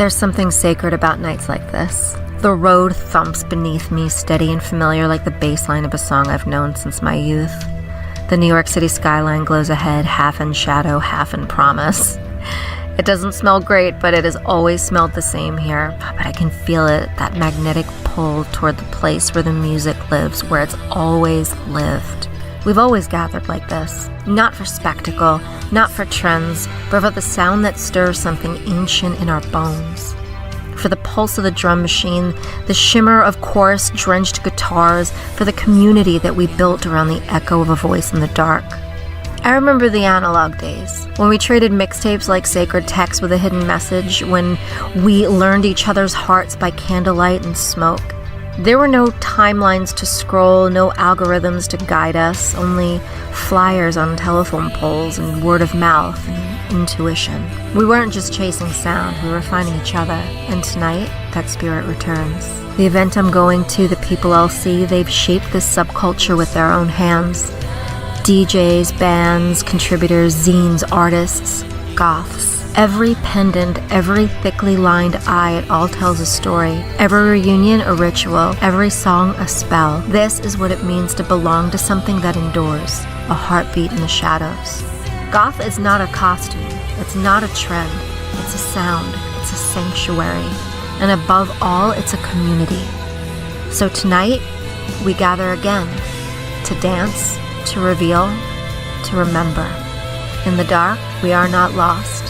There's something sacred about nights like this. The road thumps beneath me, steady and familiar like the bass line of a song I've known since my youth. The New York City skyline glows ahead, half in shadow, half in promise. It doesn't smell great, but it has always smelled the same here. But I can feel it, that magnetic pull toward the place where the music lives, where it's always lived. We've always gathered like this, not for spectacle, not for trends, but for the sound that stirs something ancient in our bones. For the pulse of the drum machine, the shimmer of chorus-drenched guitars, for the community that we built around the echo of a voice in the dark. I remember the analog days, when we traded mixtapes like sacred texts with a hidden message, when we learned each other's hearts by candlelight and smoke. There were no timelines to scroll, no algorithms to guide us, only flyers on telephone poles and word of mouth and intuition. We weren't just chasing sound, we were finding each other, and tonight, that spirit returns. The event I'm going to, the people I'll see, they've shaped this subculture with their own hands. DJs, bands, contributors, zines, artists, goths. Every pendant, every thickly lined eye, it all tells a story. Every reunion, a ritual. Every song, a spell. This is what it means to belong to something that endures, a heartbeat in the shadows. Goth is not a costume. It's not a trend. It's a sound. It's a sanctuary. And above all, it's a community. So tonight, we gather again to dance, to reveal, to remember. In the dark, we are not lost.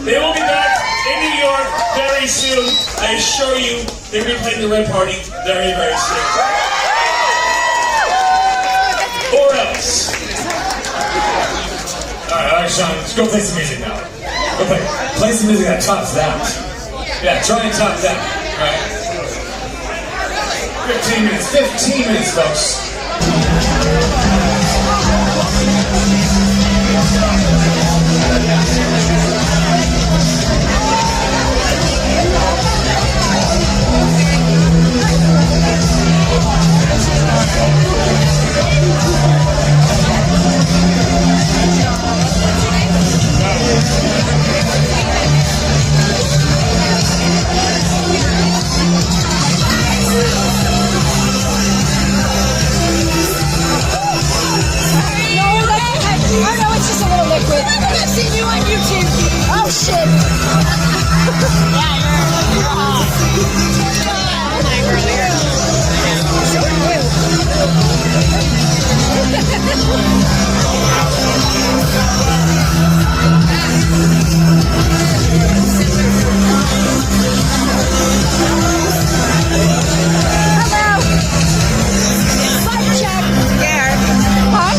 They will be back in New York very soon. I assure you, they're going to be playing the Red Party very, very soon. Or else. Alright, Sean, let's go play some music now. Okay, play some music that tops that. Yeah, try and top that. All right. 15 minutes. 15 minutes, folks. I've seen you on YouTube. Oh shit. Yeah, you're hot. Like earlier. So are you. Hello. Mic check. There. Huh?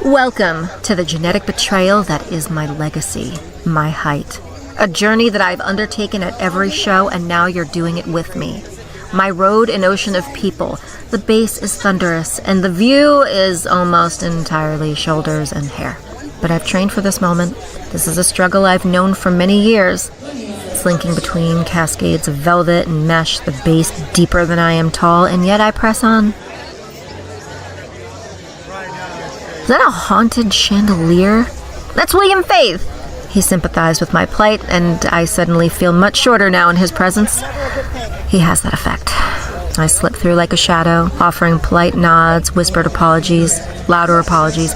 Welcome to the genetic betrayal that is my legacy, my height. A journey that I've undertaken at every show, and now you're doing it with me. My road an ocean of people. The bass is thunderous, and the view is almost entirely shoulders and hair. But I've trained for this moment. This is a struggle I've known for many years. Slinking between cascades of velvet and mesh, the bass deeper than I am tall, and yet I press on. Is that a haunted chandelier? That's William Faith! He sympathized with my plight, and I suddenly feel much shorter now in his presence. He has that effect. I slip through like a shadow, offering polite nods, whispered apologies, louder apologies,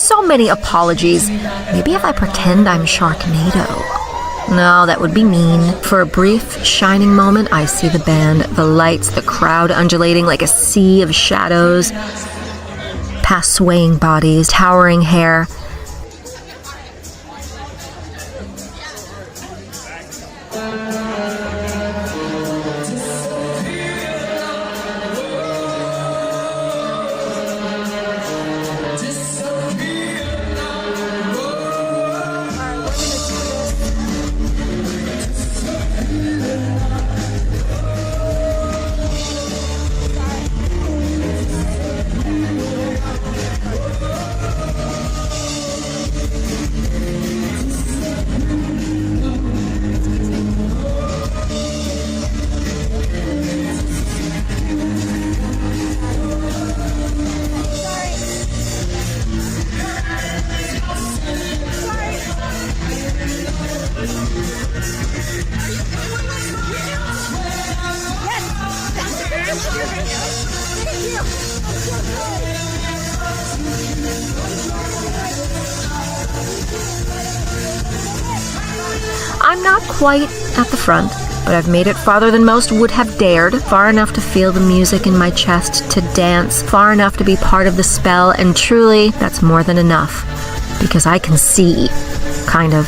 so many apologies. Maybe if I pretend I'm Sharknado. No, that would be mean. For a brief, shining moment, I see the band, the lights, the crowd undulating like a sea of shadows, past swaying bodies, towering hair. I'm not quite at the front, but I've made it farther than most would have dared, far enough to feel the music in my chest, to dance, far enough to be part of the spell, and truly, that's more than enough, because I can see, kind of.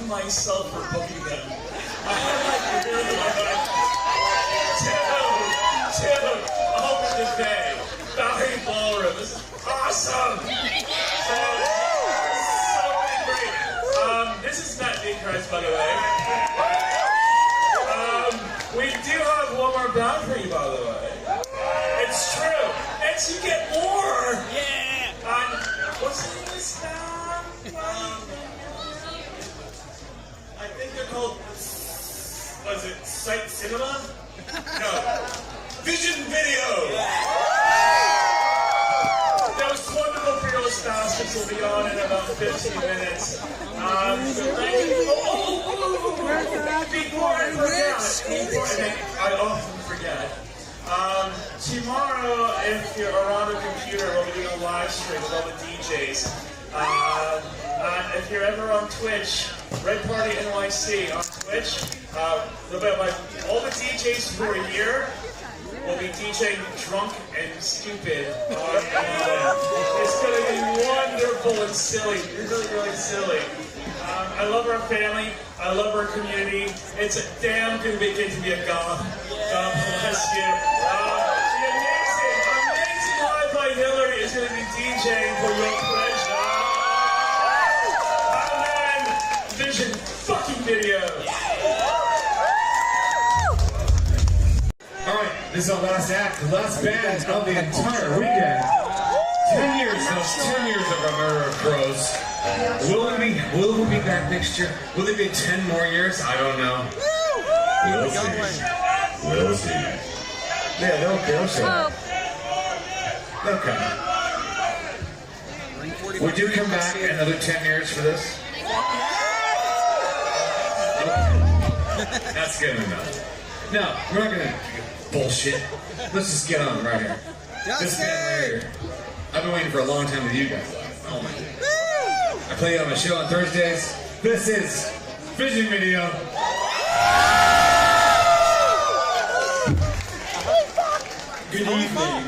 myself for booking them. I have like really like, Tim, open the day. Valley Ballroom. This is awesome. So great. This is not Nick Christ, by the way. We do have one more bound for you, by the way. It's true. And you get more. Yeah. What's the name of this bound? I think they're called, was it Sight Cinema? No. Vision Video. That was wonderful Fearless Bastards will be on in about 15 minutes. Before I forget, I often forget. Tomorrow, if you're around a computer, we'll be doing a live stream with all the DJs. If you're ever on Twitch, Red Party NYC on Twitch, all the DJs who are here will be DJing drunk and stupid on It's going to be wonderful and silly. Really, really silly. I love our family. I love our community. It's a damn good weekend to be a goth. God bless you. The amazing Live by Hillary is going to be DJing for your pleasure. And then Vision fucking Video. Alright, this is our last act, the last band of the entire weekend. 10 years, those 10 years of our Murder of Crows. Will we be back next year? Will it be 10 more years? I don't know. We'll see. We'll see. Yeah, they'll show. They'll come. Would you come back another 10 years for this? That's good enough. No, we're not gonna bullshit. Let's just get on right here. This band right here. I've been waiting for a long time with you guys. Oh my God. I play on my show on Thursdays. This is Vision Video. Good evening.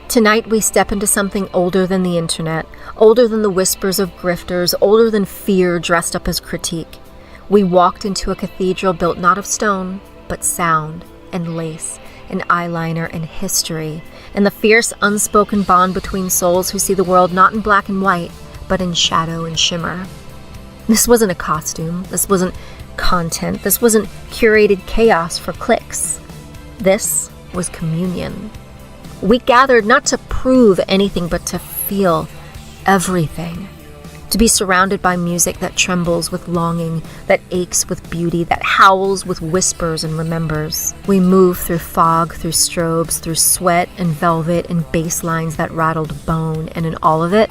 Tonight we step into something older than the internet, older than the whispers of grifters, older than fear dressed up as critique. We walked into a cathedral built not of stone, but sound and lace and eyeliner and history, and the fierce unspoken bond between souls who see the world not in black and white, but in shadow and shimmer. This wasn't a costume. This wasn't content. This wasn't curated chaos for clicks. This was communion. We gathered not to prove anything, but to feel everything. To be surrounded by music that trembles with longing, that aches with beauty, that howls with whispers and remembers. We moved through fog, through strobes, through sweat and velvet and bass lines that rattled bone, and in all of it,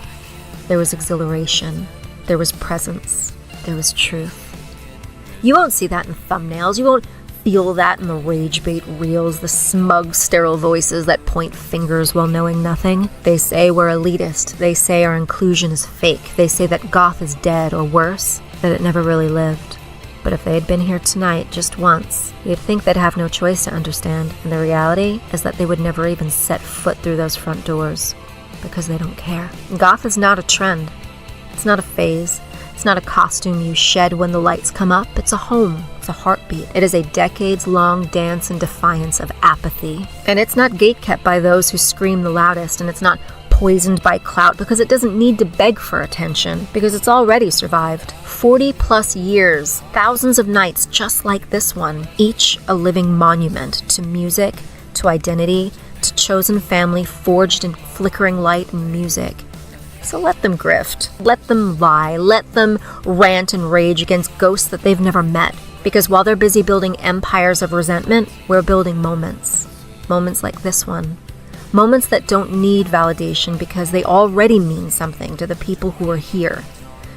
there was exhilaration, there was presence, there was truth. You won't see that in thumbnails, you won't feel that in the rage bait reels, the smug, sterile voices that point fingers while knowing nothing. They say we're elitist. They say our inclusion is fake. They say that Goth is dead, or worse, that it never really lived. But if they had been here tonight just once, you'd think they'd have no choice to understand. And the reality is that they would never even set foot through those front doors, because they don't care. Goth is not a trend. It's not a phase. It's not a costume you shed when the lights come up. It's a home. It's a heartbeat. It is a decades-long dance in defiance of apathy. And it's not gatekept by those who scream the loudest, and it's not poisoned by clout because it doesn't need to beg for attention, because it's already survived. 40-plus years, thousands of nights just like this one, each a living monument to music, to identity, to chosen family forged in flickering light and music. So let them grift, let them lie, let them rant and rage against ghosts that they've never met. Because while they're busy building empires of resentment, we're building moments. Moments like this one. Moments that don't need validation because they already mean something to the people who are here.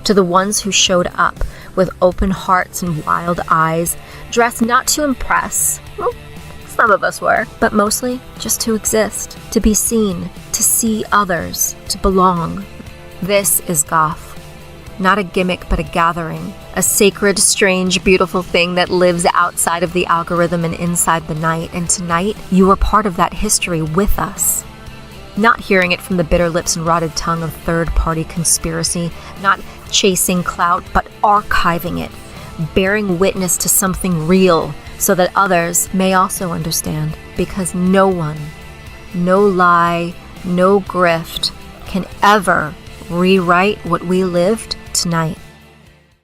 To the ones who showed up with open hearts and wild eyes, dressed not to impress. Well, some of us were, but mostly just to exist, to be seen, to see others, to belong. This is Goth. Not a gimmick, but a gathering. A sacred, strange, beautiful thing that lives outside of the algorithm and inside the night. And tonight, you are part of that history with us. Not hearing it from the bitter lips and rotted tongue of third-party conspiracy. Not chasing clout, but archiving it. Bearing witness to something real so that others may also understand. Because no one, no lie, no grift can ever rewrite what we lived tonight.